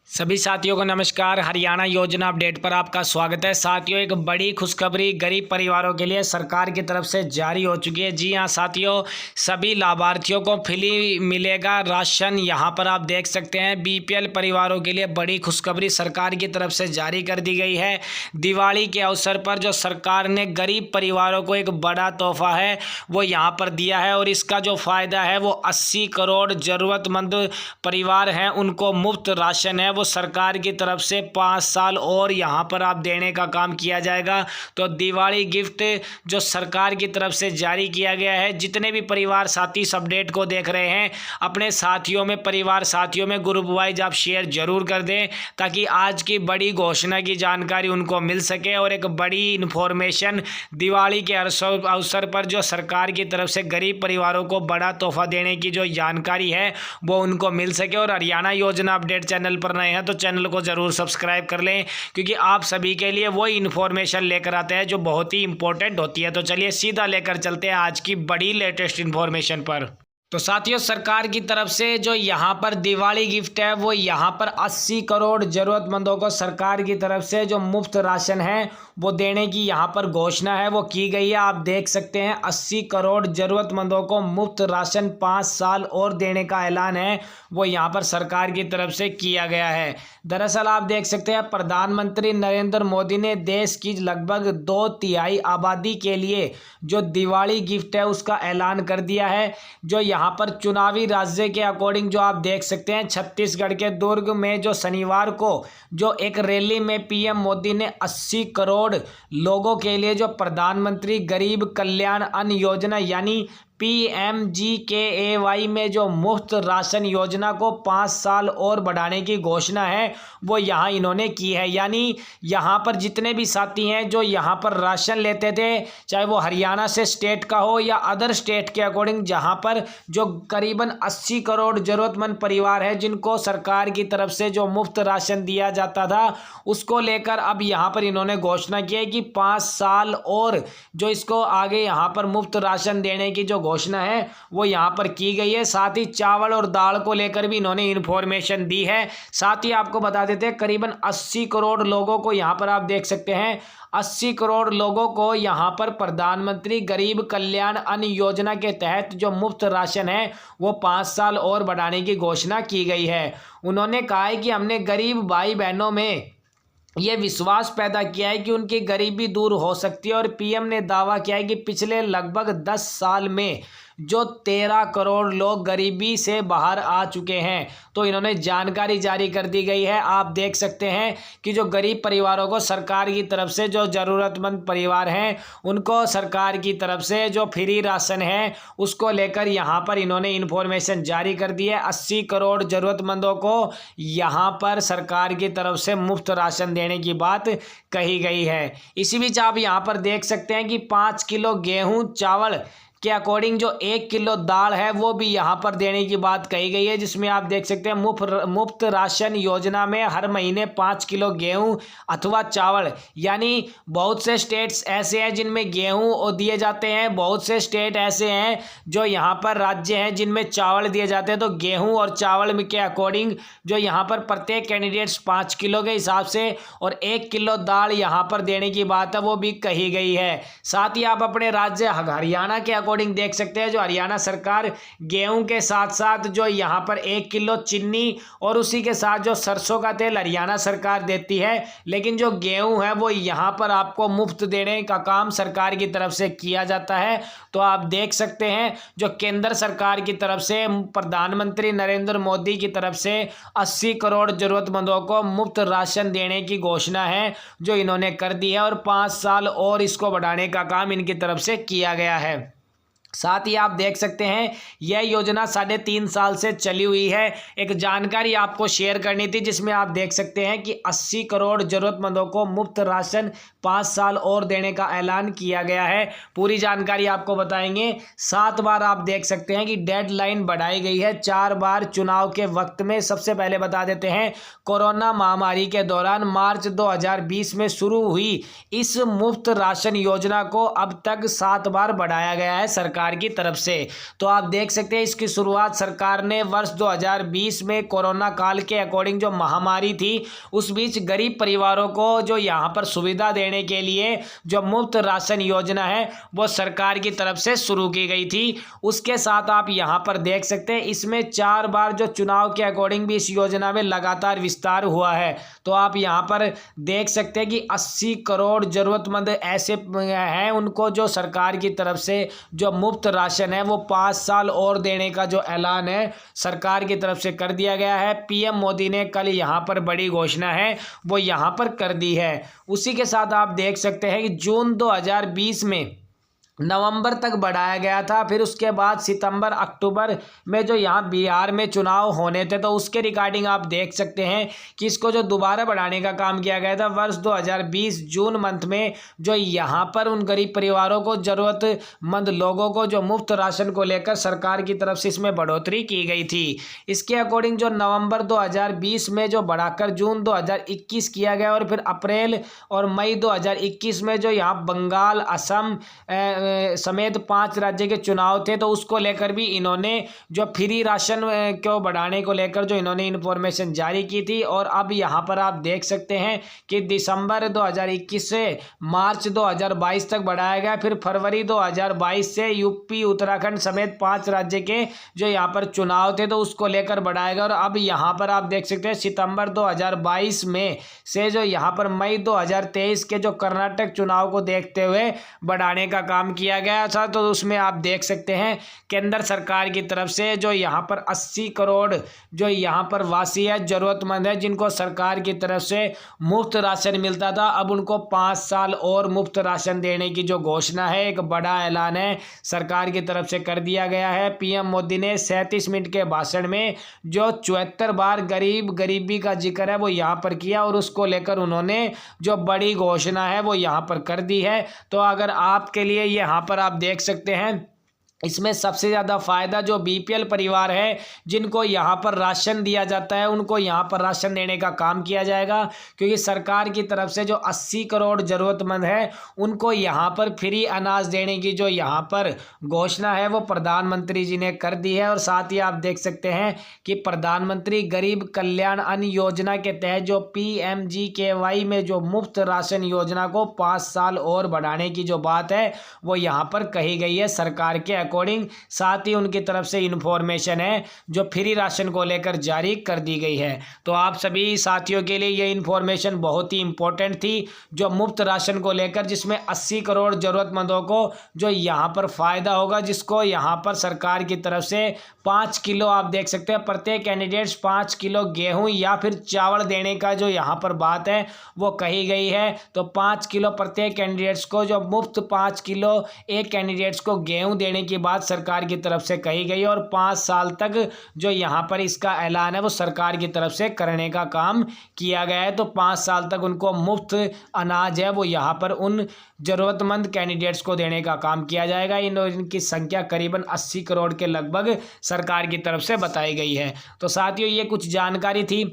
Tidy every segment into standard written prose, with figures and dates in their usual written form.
सभी साथियों को नमस्कार। हरियाणा योजना अपडेट पर आपका स्वागत है। साथियों, एक बड़ी खुशखबरी गरीब परिवारों के लिए सरकार की तरफ से जारी हो चुकी है। जी हां साथियों, सभी लाभार्थियों को फ्री मिलेगा राशन। यहां पर आप देख सकते हैं बीपीएल परिवारों के लिए बड़ी खुशखबरी सरकार की तरफ से जारी कर दी गई है। दिवाली के अवसर पर जो सरकार ने गरीब परिवारों को एक बड़ा तोहफा है वो यहाँ पर दिया है और इसका जो फ़ायदा है वो 80 करोड़ ज़रूरतमंद परिवार हैं उनको मुफ्त राशन है वो सरकार की तरफ से 5 साल और यहाँ पर आप देने का काम किया जाएगा। तो दिवाली गिफ्ट जो सरकार की तरफ से जारी किया गया है, जितने भी परिवार साथी इस अपडेट को देख रहे हैं अपने साथियों में, परिवार साथियों में ग्रुप वाइज आप शेयर जरूर कर दें ताकि आज की बड़ी घोषणा की जानकारी उनको मिल सके और एक बड़ी इन्फॉर्मेशन दिवाली के अवसर पर जो सरकार की तरफ से गरीब परिवारों को बड़ा तोहफा देने की जो जानकारी है वो उनको मिल सके। और हरियाणा योजना अपडेट चैनल पर नए हैं तो चैनल को जरूर सब्सक्राइब कर लें क्योंकि आप सभी के लिए वो इन्फॉर्मेशन लेकर आते हैं जो बहुत ही इंपॉर्टेंट होती है। तो चलिए सीधा लेकर चलते हैं आज की बड़ी लेटेस्ट इन्फॉर्मेशन पर। तो साथियों, सरकार की तरफ से जो यहाँ पर दिवाली गिफ्ट है वो यहाँ पर 80 करोड़ ज़रूरतमंदों को सरकार की तरफ से जो मुफ्त राशन है वो देने की यहाँ पर घोषणा है वो की गई है। आप देख सकते हैं 80 करोड़ ज़रूरतमंदों को मुफ्त राशन 5 साल और देने का ऐलान है वो यहाँ पर सरकार की तरफ से किया गया है। दरअसल आप देख सकते हैं प्रधानमंत्री नरेंद्र मोदी ने देश की लगभग 2/3 आबादी के लिए जो दिवाली गिफ्ट है उसका ऐलान कर दिया है। जो यहाँ पर चुनावी राज्य के अकॉर्डिंग जो आप देख सकते हैं छत्तीसगढ़ के दुर्ग में जो शनिवार को जो एक रैली में पीएम मोदी ने 80 करोड़ लोगों के लिए जो प्रधानमंत्री गरीब कल्याण अन्न योजना यानी PMGKAY में जो मुफ्त राशन योजना को 5 साल और बढ़ाने की घोषणा है वो यहाँ इन्होंने की है। यानी यहाँ पर जितने भी साथी हैं जो यहाँ पर राशन लेते थे, चाहे वो हरियाणा से स्टेट का हो या अदर स्टेट के अकॉर्डिंग, जहाँ पर जो करीबन 80 करोड़ ज़रूरतमंद परिवार है जिनको सरकार की तरफ से जो मुफ्त राशन दिया जाता था उसको लेकर अब यहाँ पर इन्होंने घोषणा की है कि 5 साल और जो इसको आगे यहाँ पर मुफ्त राशन देने की जो घोषणा है वो यहाँ पर की गई है। साथ ही चावल और दाल को लेकर भी इन्होंने इन्फॉर्मेशन दी है। साथ ही आपको बता देते हैं करीबन 80 करोड़ लोगों को यहाँ पर आप देख सकते हैं 80 करोड़ लोगों को यहाँ पर प्रधानमंत्री गरीब कल्याण अन्न योजना के तहत जो मुफ्त राशन है वो 5 साल और बढ़ाने की घोषणा की गई है। उन्होंने कहा है कि हमने गरीब भाई बहनों में ये विश्वास पैदा किया है कि उनकी गरीबी दूर हो सकती है और पीएम ने दावा किया है कि पिछले लगभग 10 साल में जो 13 करोड़ लोग गरीबी से बाहर आ चुके हैं। तो इन्होंने जानकारी जारी कर दी गई है। आप देख सकते हैं कि जो गरीब परिवारों को सरकार की तरफ से जो ज़रूरतमंद परिवार हैं उनको सरकार की तरफ से जो फ्री राशन है उसको लेकर यहाँ पर इन्होंने इन्फॉर्मेशन जारी कर दी है। 80 करोड़ ज़रूरतमंदों को यहाँ पर सरकार की तरफ से मुफ्त राशन देने की बात कही गई है। इसी बीच आप यहाँ पर देख सकते हैं कि 5 किलो गेहूँ चावल के अकॉर्डिंग जो 1 किलो दाल है वो भी यहाँ पर देने की बात कही गई है, जिसमें आप देख सकते हैं मुफ्त राशन योजना में हर महीने 5 किलो गेहूं अथवा चावल। यानी बहुत से स्टेट्स ऐसे हैं जिनमें गेहूं दिए जाते हैं, बहुत से स्टेट ऐसे हैं जो यहाँ पर राज्य हैं जिनमें चावल दिए जाते हैं। तो गेहूँ और चावल में के अकॉर्डिंग जो यहाँ पर प्रत्येक कैंडिडेट्स 5 किलो के हिसाब से और 1 किलो दाल यहाँ पर देने की बात है वो भी कही गई है। साथ ही आप अपने राज्य हरियाणा के अकॉर्डिंग देख सकते हैं जो हरियाणा सरकार गेहूं के साथ साथ जो यहाँ पर 1 किलो चीनी और उसी के साथ जो सरसों का तेल हरियाणा सरकार देती है, लेकिन जो गेहूं है वो यहाँ पर आपको मुफ्त देने का काम सरकार की तरफ से किया जाता है। तो आप देख सकते हैं जो केंद्र सरकार की तरफ से प्रधानमंत्री नरेंद्र मोदी की तरफ से 80 करोड़ जरूरतमंदों को मुफ्त राशन देने की घोषणा है जो इन्होंने कर दी है और 5 साल और इसको बढ़ाने का काम इनकी तरफ से किया गया है। साथ ही आप देख सकते हैं यह योजना 3.5 साल से चली हुई है। एक जानकारी आपको शेयर करनी थी जिसमें आप देख सकते हैं कि 80 करोड़ ज़रूरतमंदों को मुफ्त राशन 5 साल और देने का ऐलान किया गया है। पूरी जानकारी आपको बताएंगे। 7 बार आप देख सकते हैं कि डेडलाइन बढ़ाई गई है, 4 बार चुनाव के वक्त में। सबसे पहले बता देते हैं कोरोना महामारी के दौरान मार्च 2020 में शुरू हुई इस मुफ्त राशन योजना को अब तक 7 बार बढ़ाया गया है सरकार सरकार की तरफ से। तो आप देख सकते हैं इसकी शुरुआत सरकार ने वर्ष 2020 में कोरोना काल के अकॉर्डिंग जो महामारी थी उस बीच गरीब परिवारों को जो यहाँ पर सुविधा देने के लिए जो मुफ्त राशन योजना है वो सरकार की तरफ से शुरू की गई थी। उसके साथ आप यहाँ पर देख सकते हैं इसमें 4 बार जो चुनाव के अकॉर्डिंग भी इस योजना में लगातार विस्तार हुआ है। तो आप यहाँ पर देख सकते हैं कि 80 करोड़ जरूरतमंद ऐसे हैं उनको जो सरकार की तरफ से जो मुफ्त राशन है वो 5 साल और देने का जो ऐलान है सरकार की तरफ से कर दिया गया है। पीएम मोदी ने कल यहाँ पर बड़ी घोषणा है वो यहाँ पर कर दी है। उसी के साथ आप देख सकते हैं कि जून 2020 में नवंबर तक बढ़ाया गया था, फिर उसके बाद सितंबर अक्टूबर में जो यहाँ बिहार में चुनाव होने थे तो उसके रिगार्डिंग आप देख सकते हैं कि इसको जो दोबारा बढ़ाने का काम किया गया था वर्ष 2020 जून मंथ में, जो यहाँ पर उन गरीब परिवारों को ज़रूरतमंद लोगों को जो मुफ्त राशन को लेकर सरकार की तरफ से इसमें बढ़ोतरी की गई थी। इसके अकॉर्डिंग जो नवंबर 2020 में जो बढ़ाकर जून 2021 किया गया और फिर अप्रैल और मई 2021 में जो यहाँ बंगाल, असम समेत 5 राज्य के चुनाव थे तो उसको लेकर भी इन्होंने जो फ्री राशन को बढ़ाने को लेकर जो इन्होंने इन्फॉर्मेशन जारी की थी। और अब यहाँ पर आप देख सकते हैं कि दिसंबर 2021 से मार्च 2022 तक बढ़ाया गया, फिर फरवरी 2022 से यूपी, उत्तराखंड समेत 5 राज्य के जो यहाँ पर चुनाव थे तो उसको लेकर बढ़ाया गया। और अब यहाँ पर आप देख सकते हैं सितंबर 2022 में से जो यहाँ पर मई 2023 के जो कर्नाटक चुनाव को देखते हुए बढ़ाने का काम किया गया था। तो उसमें आप देख सकते हैं केंद्र सरकार की तरफ से जो यहाँ पर 80 करोड़ जो यहाँ पर वासी है, जरूरतमंद है, जिनको सरकार की तरफ से मुफ्त राशन मिलता था, अब उनको 5 साल और मुफ्त राशन देने की जो घोषणा है, एक बड़ा ऐलान है सरकार की तरफ से कर दिया गया है। पीएम मोदी ने 37 मिनट के भाषण में जो 74 बार गरीबी का जिक्र है वो यहाँ पर किया और उसको लेकर उन्होंने जो बड़ी घोषणा है वो यहाँ पर कर दी है। तो अगर आपके लिए यहाँ पर आप देख सकते हैं इसमें सबसे ज़्यादा फ़ायदा जो बीपीएल परिवार है जिनको यहाँ पर राशन दिया जाता है उनको यहाँ पर राशन देने का काम किया जाएगा, क्योंकि सरकार की तरफ से जो 80 करोड़ ज़रूरतमंद है उनको यहाँ पर फ्री अनाज देने की जो यहाँ पर घोषणा है वो प्रधानमंत्री जी ने कर दी है। और साथ ही आप देख सकते हैं कि प्रधानमंत्री गरीब कल्याण अन्न योजना के तहत जो PMGKY में जो मुफ्त राशन योजना को 5 साल और बढ़ाने की जो बात है वो यहाँ पर कही गई है सरकार के अकॉर्डिंग। साथ ही उनकी तरफ से इन्फॉर्मेशन है जो फ्री राशन को लेकर जारी कर दी गई है। तो आप सभी साथियों के लिए ये इन्फॉर्मेशन बहुत ही इंपॉर्टेंट थी जो मुफ्त राशन को लेकर, जिसमें 80 करोड़ जरूरतमंदों को जो यहाँ पर फ़ायदा होगा, जिसको यहाँ पर सरकार की तरफ से 5 किलो आप देख सकते हैं प्रत्येक कैंडिडेट्स 5 किलो गेहूं या फिर चावल देने का जो यहाँ पर बात है वो कही गई है। तो 5 किलो प्रत्येक कैंडिडेट्स को जो मुफ्त 5 किलो एक कैंडिडेट्स को गेहूं देने की बात सरकार की तरफ से कही गई और 5 साल तक जो यहाँ पर इसका ऐलान है वो सरकार की तरफ से करने का काम किया गया है। तो 5 साल तक उनको मुफ्त अनाज है वो यहाँ पर उन जरूरतमंद कैंडिडेट्स को देने का काम किया जाएगा। इनकी संख्या करीबन 80 करोड़ के लगभग सरकार की तरफ से बताई गई है। तो साथियों ये कुछ जानकारी थी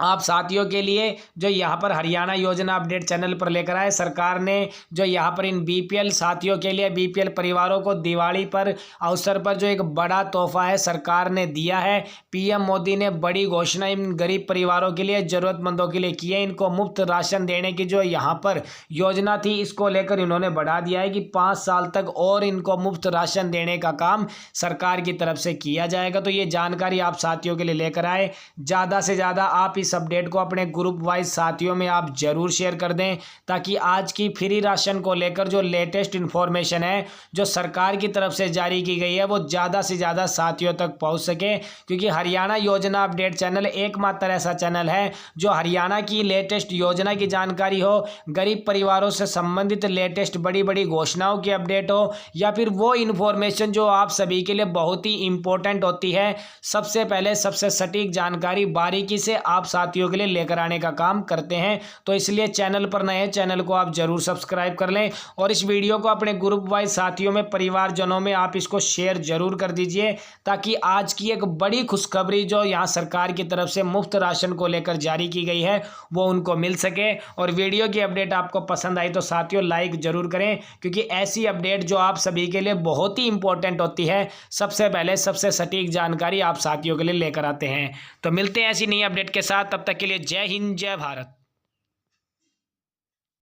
आप साथियों के लिए जो यहाँ पर हरियाणा योजना अपडेट चैनल पर लेकर आए। सरकार ने जो यहाँ पर इन बीपीएल साथियों के लिए, बीपीएल परिवारों को दिवाली पर अवसर पर जो एक बड़ा तोहफा है सरकार ने दिया है। पीएम मोदी ने बड़ी घोषणा इन गरीब परिवारों के लिए, ज़रूरतमंदों के लिए की है। इनको मुफ्त राशन देने की जो यहाँ पर योजना थी इसको लेकर इन्होंने बढ़ा दिया है कि 5 साल तक और इनको मुफ्त राशन देने का काम सरकार की तरफ से किया जाएगा। तो ये जानकारी आप साथियों के लिए लेकर आए। ज़्यादा से ज़्यादा आप इस अपडेट को अपने ग्रुप वाइज साथियों में आप जरूर शेयर कर दें, ताकि आज की फ्री राशन को लेकर जो लेटेस्ट इन्फॉर्मेशन है जो सरकार की तरफ से जारी की गई है वो ज़्यादा से ज़्यादा साथियों तक पहुंच सके। क्योंकि हरियाणा योजना अपडेट चैनल एकमात्र ऐसा चैनल है जो हरियाणा की लेटेस्ट योजना की जानकारी हो, गरीब परिवारों से संबंधित लेटेस्ट बड़ी बड़ी घोषणाओं की अपडेट हो, या फिर वो इन्फॉर्मेशन जो आप सभी के लिए बहुत ही इंपॉर्टेंट होती है, सबसे पहले सबसे सटीक जानकारी बारीकी से आप साथियों के लिए लेकर आने का काम करते हैं। तो इसलिए चैनल पर नए हैं, चैनल को आप जरूर सब्सक्राइब कर लें और इस वीडियो को अपने ग्रुप वाइज साथियों में, परिवारजनों में आप इसको शेयर जरूर कर दीजिए, ताकि आज की एक बड़ी खुशखबरी जो यहाँ सरकार की तरफ से मुफ्त राशन को लेकर जारी की गई है वो उनको मिल सके। और वीडियो की अपडेट आपको पसंद आई तो साथियों लाइक जरूर करें, क्योंकि ऐसी अपडेट जो आप सभी के लिए बहुत ही इंपॉर्टेंट होती है, सबसे पहले सबसे सटीक जानकारी आप साथियों के लिए लेकर आते हैं। तो मिलते हैं ऐसी नई अपडेट के साथ, तब तक के लिए जय हिंद, जय भारत।